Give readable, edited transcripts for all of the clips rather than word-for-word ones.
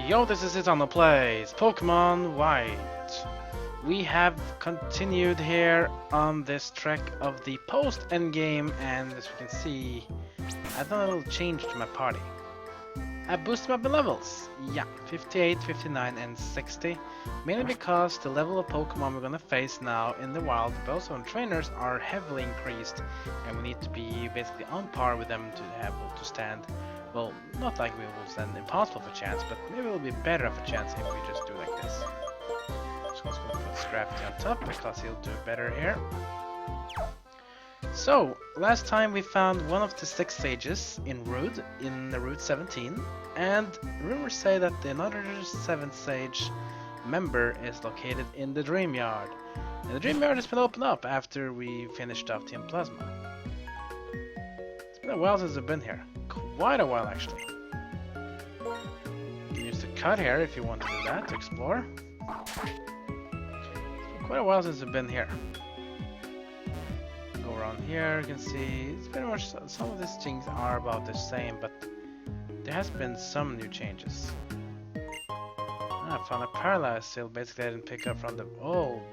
Yo, this is it on the plays, Pokemon White. We have continued here on this trek of the post-endgame, and as you can see, I've done a little change to my party. I boosted up the levels, yeah, 58, 59 and 60, mainly because the level of Pokemon we're gonna face now in the wild, but also on trainers, are heavily increased, and we need to be basically on par with them to be able to stand. Well, not like we will stand impossible of a chance, but maybe we'll be better of a chance if we just do like this. Just gonna put Scrafty on top because he'll do better here. So, last time we found one of the 6 sages in Route 17, and rumors say that another 7th sage member is located in the Dreamyard. And the Dreamyard has been opened up after we finished off Team Plasma. It's been a while since I've been here. Quite a while actually. You can use the cut here if you want to do that, to explore. It's been quite a while since I've been here. Go around here, you can see it's pretty much some of these things are about the same, but there has been some new changes. I found a paralyzed seal, basically I didn't pick up from the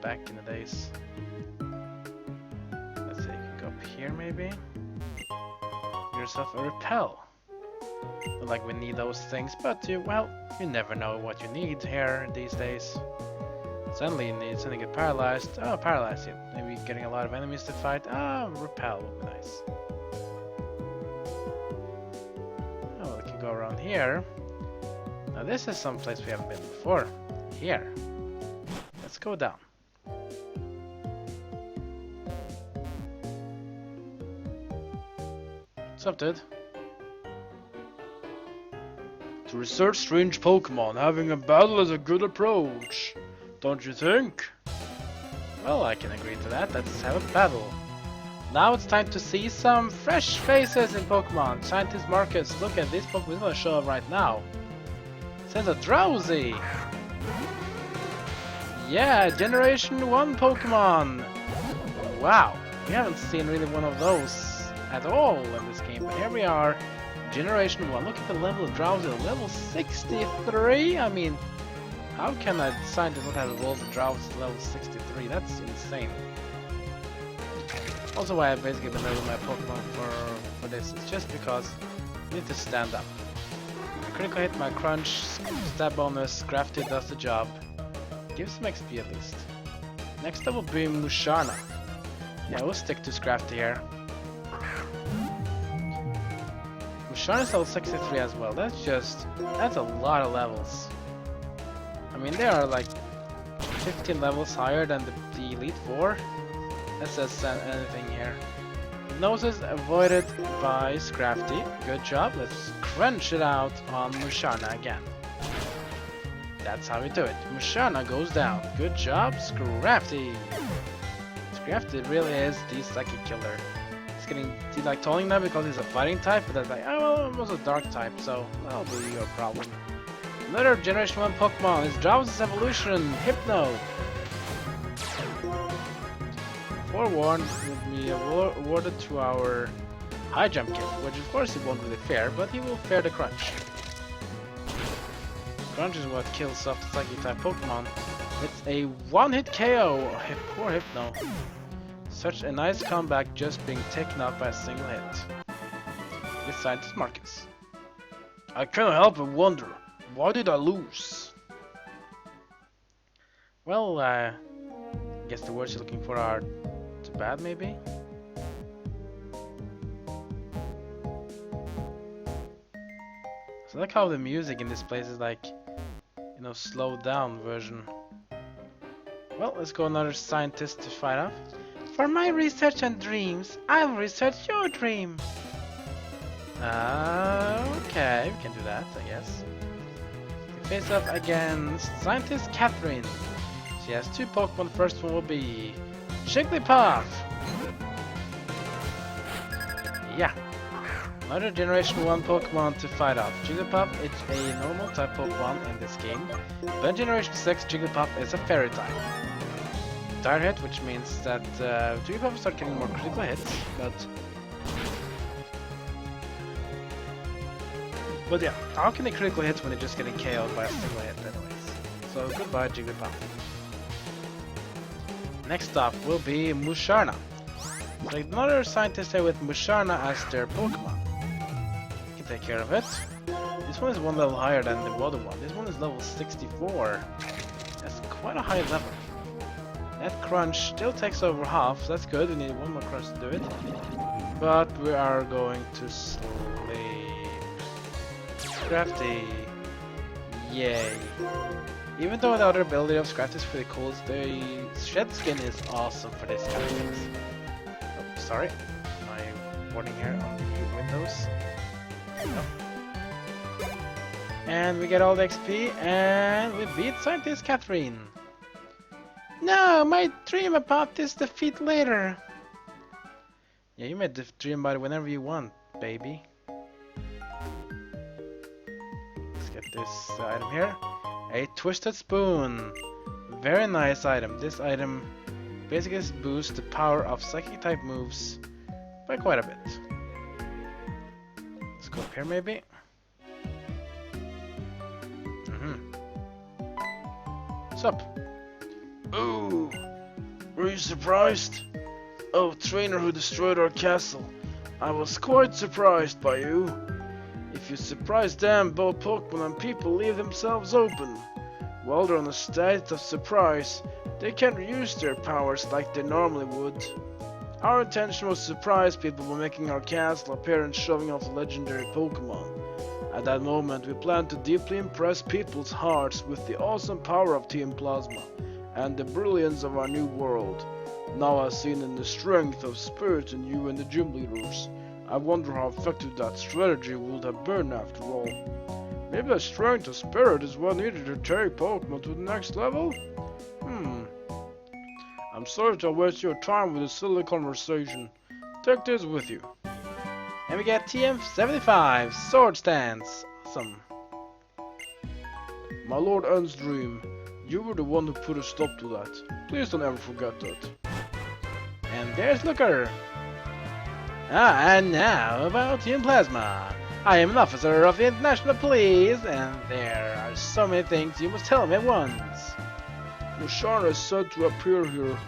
back in the days. Let's see, you can go up here maybe. Give yourself a repel. Not like we need those things, but well, you never know what you need here these days. Suddenly you need something to get paralyzed. Oh, paralyze you. Maybe getting a lot of enemies to fight. Repel would be nice. Oh, we can go around here. Now this is some place we haven't been before. Here. Let's go down. What's up, dude? To research strange Pokemon, having a battle is a good approach. Don't you think? Well, I can agree to that. Let's have a battle. Now it's time to see some fresh faces in Pokemon. Scientist Marcus, look at this Pokemon. We're gonna show up right now. It says a Drowsy. Yeah, Generation 1 Pokemon. Wow, we haven't seen really one of those at all in this game, but here we are. Generation 1, look at the level of Drowsy, level 63? I mean, how can a scientist not have evolved a Drowsy to level 63? That's insane. Also why I've basically been leveling my Pokemon for this, it's just because you need to stand up. Critical hit, my crunch, stab bonus, Crafty does the job. Give some XP at least. Next up will be Musharna. Yeah, we'll stick to Scrafty here. Musharna's level 63 as well. That's a lot of levels. I mean, they are like 15 levels higher than the Elite 4. That says anything here. Noses avoided by Scrafty. Good job. Let's crunch it out on Musharna again. That's how we do it. Musharna goes down. Good job, Scrafty. Scrafty really is the psychic killer. He's getting like tolling now because he's a fighting type, but that's like, oh well, it was a dark type, so that'll be your problem. Another Generation 1 Pokemon is Drowsy's evolution, Hypno. Forewarned will be awarded to our high jump kit, which of course he won't really fare, but he will fare the crunch. Crunch is what kills off the psychic type Pokemon. It's a one-hit KO. Poor Hypno. Such a nice comeback, just being taken out by a single hit. With Scientist Marcus. I can't help but wonder, why did I lose? Well, I guess the words you're looking for are too bad, maybe? So I like how the music in this place is like, you know, slowed down version. Well, let's go another scientist to fight off. For my research and dreams, I'll research your dream. Okay, we can do that, I guess. We face up against Scientist Catherine. She has 2 Pokemon. The first one will be Jigglypuff. Yeah. Another Generation 1 Pokemon to fight off. Jigglypuff is a normal type Pokemon in this game. But in Generation 6, Jigglypuff is a fairy type. Dire hit, which means that Jigglypuff will start getting more critical hits, but But yeah, how can they critical hits when they're just getting KO'd by a single hit anyways? So goodbye Jigglypuff. Next up will be Musharna. So another scientist here with Musharna as their Pokemon. You can take care of it. This one is one level higher than the other one. This one is level 64. That's quite a high level. That crunch still takes over half, so that's good. We need one more crunch to do it. But we are going to sleep. Scrafty. Yay. Even though the other ability of Scrafty is pretty cool, the shed skin is awesome for this kind of things. Oh, sorry. My warning here on the windows. No. And we get all the XP, and we beat Scientist Catherine. No, my dream about this defeat later. Yeah, you may dream about it whenever you want, baby. Let's get this item here. A Twisted Spoon. Very nice item. This item basically boosts the power of psychic type moves by quite a bit. Let's go up here maybe. What's up? Oh, were you surprised? Oh, trainer who destroyed our castle. I was quite surprised by you. If you surprise them, both Pokemon and people leave themselves open. While they're in a state of surprise, they can't use their powers like they normally would. Our intention was to surprise people by making our castle appear and showing off the legendary Pokemon. At that moment, we planned to deeply impress people's hearts with the awesome power of Team Plasma and the brilliance of our new world. Now I've seen in the strength of spirit in you and the gym leaders. I wonder how effective that strategy would have been after all. Maybe that strength of spirit is what needed to take Pokemon to the next level? I'm sorry to waste your time with a silly conversation. Take this with you. And we get TM75 Sword Stance. Awesome. My Lord N's dream. You were the one who put a stop to that. Please don't ever forget that. And there's Looker. And now about Team Plasma. I am an officer of the International Police, and there are so many things you must tell me at once. Musharna is said to appear here.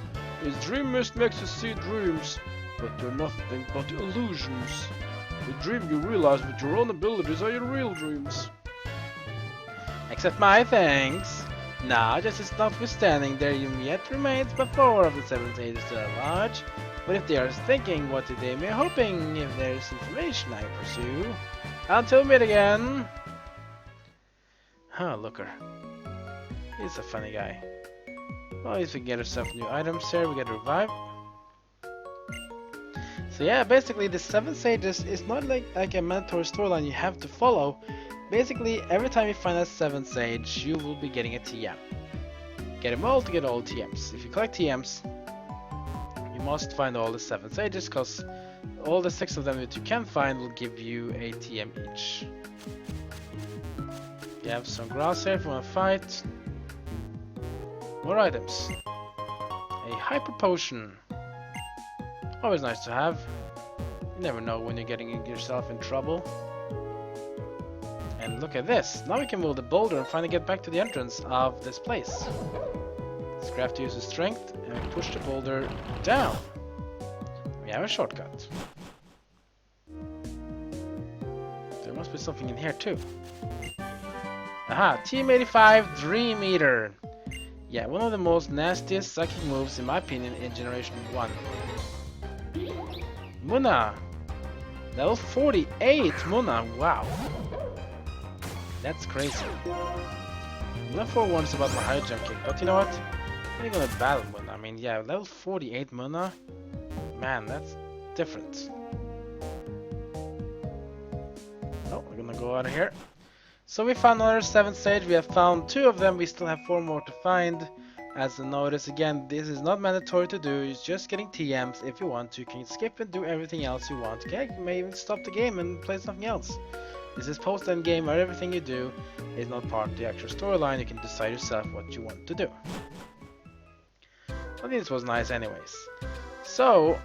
His dream mist makes us see dreams, but they're nothing but illusions. The dream you realize with your own abilities are your real dreams. Except my thanks. Now, justice notwithstanding, there yet remains but 4 of the 7 sages still at large. But if they are thinking, what did they may hoping, if there is information I pursue. Until we meet again. Looker. He's a funny guy. Well, at least we get ourselves new items here. We get a revive. So yeah, basically the 7 sages is not like a mandatory storyline you have to follow. Basically, every time you find a 7 sage, you will be getting a TM. Get them all to get all TMs. If you collect TMs, you must find all the 7 sages, because all the 6 of them that you can find will give you a TM each. You have some grass here if you want to fight. More items. A Hyper Potion. Always nice to have. You never know when you're getting yourself in trouble. And look at this. Now we can move the boulder and finally get back to the entrance of this place. Scrafty uses strength and we push the boulder down. We have a shortcut. There must be something in here too. Aha! Team 85 Dream Eater. Yeah, one of the most nastiest psychic moves in my opinion in Generation 1. Munna! Level 48 Munna, wow. That's crazy. Level 41 is about my high jump kick, but you know what? I'm gonna battle Munna. I mean, yeah, level 48 Munna? Man, that's different. Oh, we're gonna go out of here. So we found another 7 sage. We have found 2 of them. We still have 4 more to find. As a notice, again, this is not mandatory to do. It's just getting TMs. If you want to, you can skip and do everything else you want. Okay, you may even stop the game and play something else. This is post-endgame where everything you do is not part of the actual storyline. You can decide yourself what you want to do. I think this was nice anyways. So,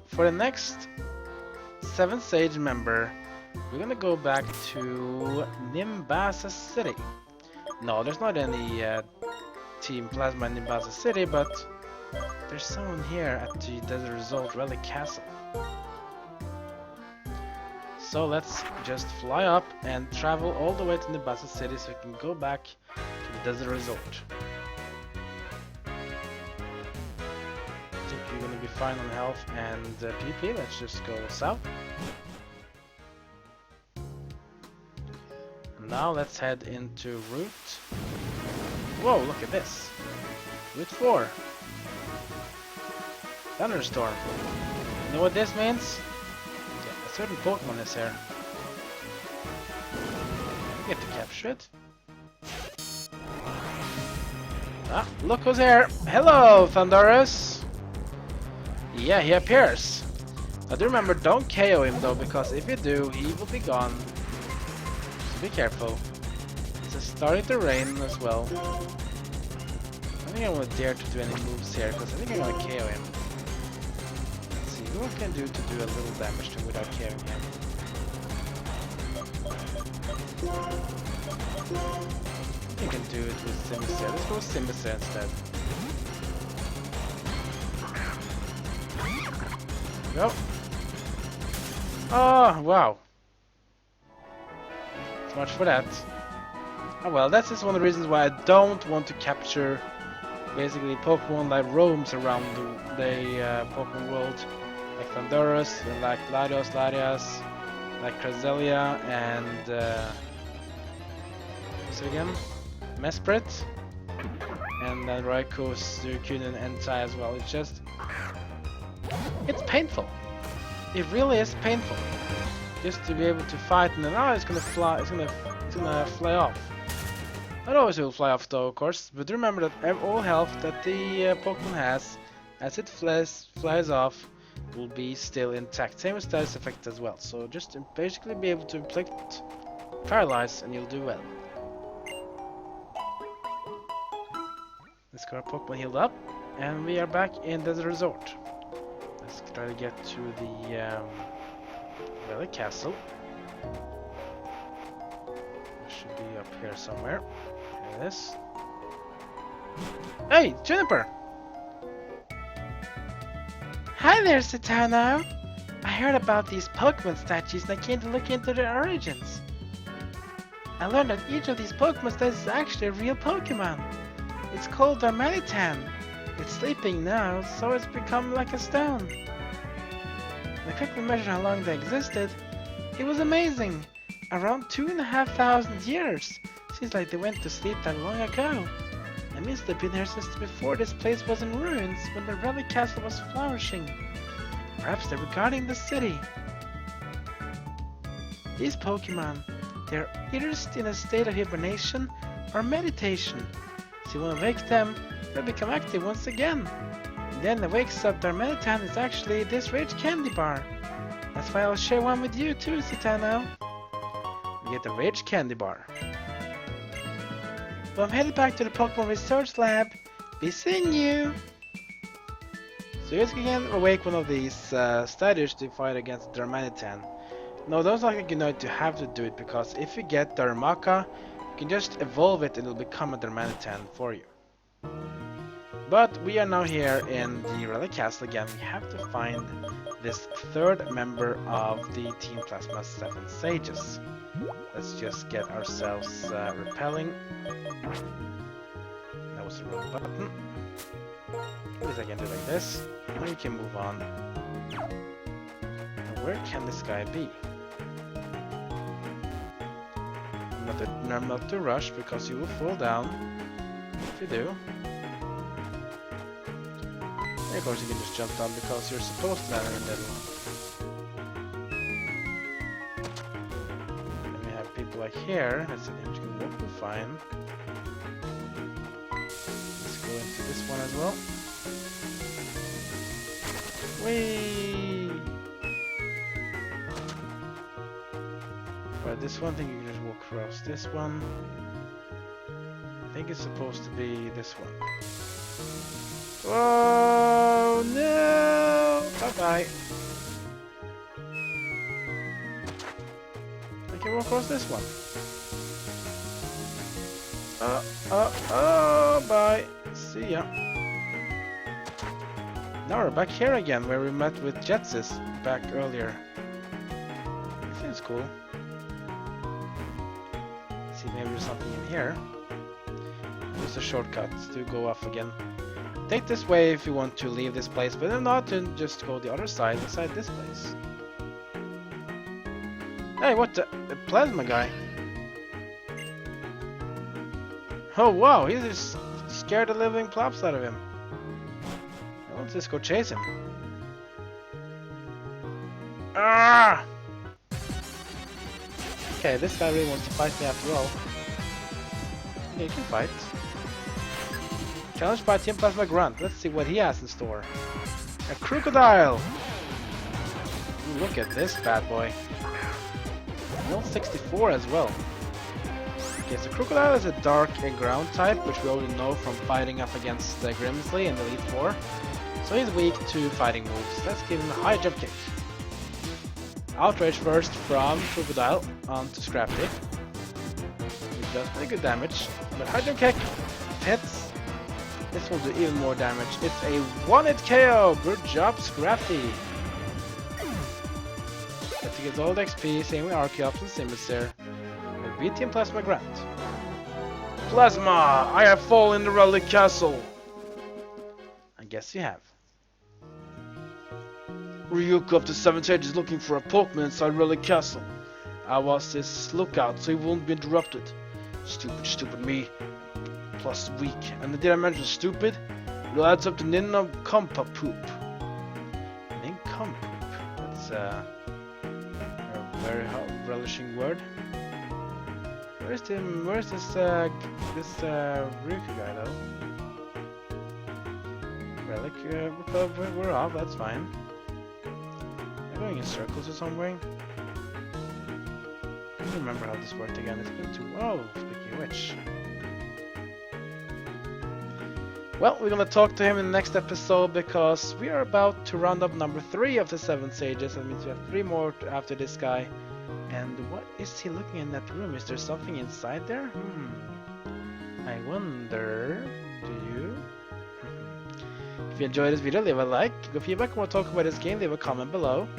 for the next 7 sage member, we're gonna go back to Nimbasa City. No, there's not any Team Plasma in Nimbasa City, but there's someone here at the Desert Resort Relic Castle. So let's just fly up and travel all the way to Nimbasa City so we can go back to the Desert Resort. I think we're gonna be fine on health and PP. Let's just go south. And now let's head into route. Whoa, look at this. Route 4. Thunderstorm. You know what this means? Yeah, a certain Pokemon is here. We get to capture it. Ah, look who's here! Hello, Thundurus! Yeah, he appears. Now do remember, don't KO him though, because if you do, he will be gone. So be careful. It's starting to rain as well. I think I won't dare to do any moves here, because I think I'm gonna KO him. Let's see what I can do to do a little damage to him without KOing him. You can do it with Simisair. Let's go with Simisair instead. Go. Oh, wow. So much for that. Oh well, that's just one of the reasons why I don't want to capture basically Pokemon that roams around the Pokemon world. Like Thundurus, like Latias, like Cresselia, and what's it again? Mesprit, and then Raikou, Suicune, and Entei as well. It's just, it's painful. It really is painful. Just to be able to fight, and then it's gonna fly. It's gonna fly off. Not always it will fly off though, of course. But remember that all health that the Pokemon has, as it flies off, will be still intact. Same with status effect as well. So just basically be able to inflict paralyze, and you'll do well. Let's get our Pokemon healed up, and we are back in the resort. Let's try to get to the Relic Castle. It should be up here somewhere. Here it is. Hey, Juniper! Hi there, Satano! I heard about these Pokemon statues and I came to look into their origins. I learned that each of these Pokemon statues is actually a real Pokemon. It's called Darmanitan. It's sleeping now, so it's become like a stone. When I quickly measured how long they existed, it was amazing. Around 2,500 years. Seems like they went to sleep that long ago. That means they've been here since before this place was in ruins, when the Relic Castle was flourishing. Perhaps they're guarding the city. These Pokemon, they're either in a state of hibernation or meditation. So you want to wake them, they'll become active once again. And then the wakes up Darmanitan is actually this RageCandyBar. That's why I'll share one with you too, Citano. We get the RageCandyBar. Well, I'm headed back to the Pokemon Research Lab. Be seeing you! So you can awake one of these statues to fight against Darmanitan. No, don't like you know to have to do it, because if you get Darumaka, you can just evolve it and it'll become a Darmanitan for you. But we are now here in the Relic Castle again. We have to find this third member of the Team Plasma 7 Sages. Let's just get ourselves repelling. That was the wrong button. At least I can do like this. Now we can move on. Now where can this guy be? Not to rush, because you will fall down if you do. And of course you can just jump down because you're supposed to land in the middle. And we have people like here. Let's see, you can walk will fine. Let's go into this one as well. Whee! Right, this one thing you can just walk across. This one, I think it's supposed to be this one. Oh no! Bye bye. go across this one. Bye. See ya. Now we're back here again, where we met with Jetsis back earlier. Seems cool. See, maybe there's something in here. Just a shortcut to go off again. Take this way if you want to leave this place, but if not, then just go the other side, inside this place. Hey, what the plasma guy? Oh wow, he just scared the living plops out of him. Well, let's just go chase him. Ah! Okay, this guy really wants to fight me after all. Yeah, he can fight. Challenged by Team Plasma Grunt. Let's see what he has in store. A crocodile! Ooh, look at this bad boy. Level 64 as well. Okay, so crocodile is a dark and ground type, which we already know from fighting up against Grimsley in the Elite Four. So he's weak to fighting moves. Let's give him a high jump kick. Outrage first from crocodile onto Scrafty. He does pretty good damage, but high jump kick hits. This will do even more damage. It's a one-hit KO. Good job, Scrafty. Let's get all the XP, same with Archeops and Simister. We'll beat Team Plasma Grunt. Plasma! I have fallen in the Relic Castle! I guess you have. Ryuk of the 7 Sages looking for a Pokemon inside Relic Castle. I was his lookout so he won't be interrupted. Stupid me. Plus weak. And did I mention stupid? It adds up to Nincompoop. Nincompoop. That's a very relishing word. Where's this Ryuk guy though? Relic, we're off, that's fine. Am I going in circles or something? I don't remember how this worked again. It's been too. Oh, speaking of which. Well, we're gonna talk to him in the next episode because we are about to round up number 3 of the 7 Sages. That means we have 3 more after this guy. And what is he looking in that room? Is there something inside there? I wonder. Do you? If you enjoyed this video, leave a like. Give feedback and want to talk about this game, leave a comment below.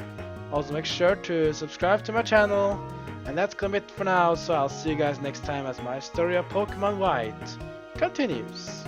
Also make sure to subscribe to my channel. And that's gonna be it for now, so I'll see you guys next time as my story of Pokemon White continues.